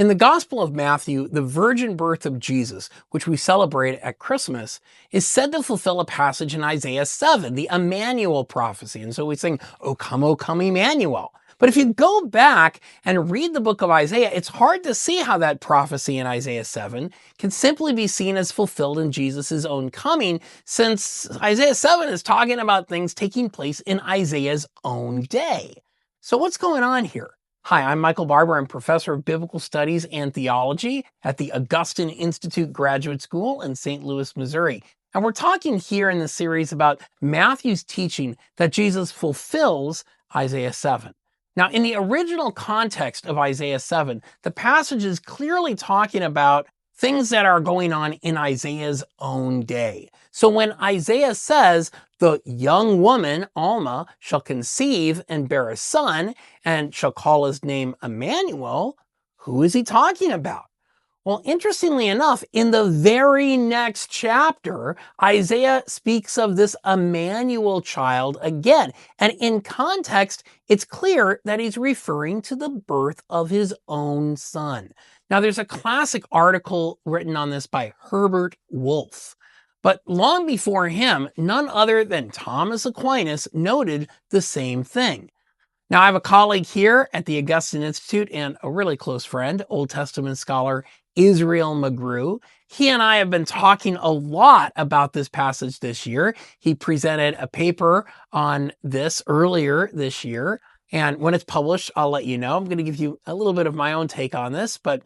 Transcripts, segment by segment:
In the Gospel of Matthew, the virgin birth of Jesus, which we celebrate at Christmas, is said to fulfill a passage in Isaiah 7, the Emmanuel prophecy. And so we sing, O come, Emmanuel. But if you go back and read the book of Isaiah, it's hard to see how that prophecy in Isaiah 7 can simply be seen as fulfilled in Jesus' own coming, since Isaiah 7 is talking about things taking place in Isaiah's own day. So what's going on here? Hi, I'm Michael Barber. I'm professor of biblical studies and theology at the Augustine Institute Graduate School in St. Louis, Missouri. And we're talking here in the series about Matthew's teaching that Jesus fulfills Isaiah 7. Now, in the original context of Isaiah 7, the passage is clearly talking about things that are going on in Isaiah's own day. So when Isaiah says, the young woman, Alma, shall conceive and bear a son and shall call his name Emmanuel, who is he talking about? Well, interestingly enough, in the very next chapter, Isaiah speaks of this Emmanuel child again. And in context, it's clear that he's referring to the birth of his own son. Now, there's a classic article written on this by Herbert Wolfe. But long before him, none other than Thomas Aquinas noted the same thing. Now, I have a colleague here at the Augustine Institute and a really close friend, Old Testament scholar Israel McGrew. He and I have been talking a lot about this passage this year. He presented a paper on this earlier this year. And when it's published, I'll let you know. I'm going to give you a little bit of my own take on this, but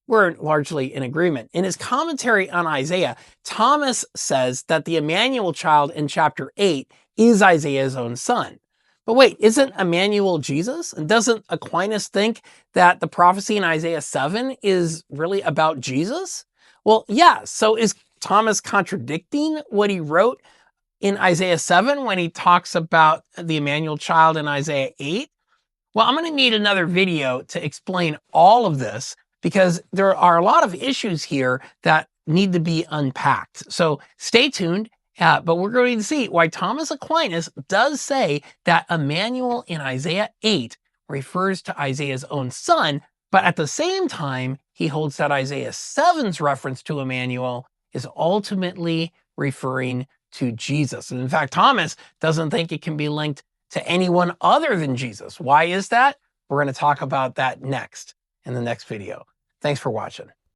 we're largely in agreement. In his commentary on Isaiah, Thomas says that the Emmanuel child in chapter 8 is Isaiah's own son. But wait, isn't Emmanuel Jesus? And doesn't Aquinas think that the prophecy in Isaiah 7 is really about Jesus? Well, yeah, so is Thomas contradicting what he wrote in Isaiah 7 when he talks about the Emmanuel child in Isaiah 8? Well, I'm going to need another video to explain all of this, because there are a lot of issues here that need to be unpacked. So stay tuned, but we're going to see why Thomas Aquinas does say that Emmanuel in Isaiah 8 refers to Isaiah's own son, but at the same time, he holds that Isaiah 7's reference to Emmanuel is ultimately referring to Jesus. And in fact, Thomas doesn't think it can be linked to anyone other than Jesus. Why is that? We're going to talk about that next in the next video. Thanks for watching.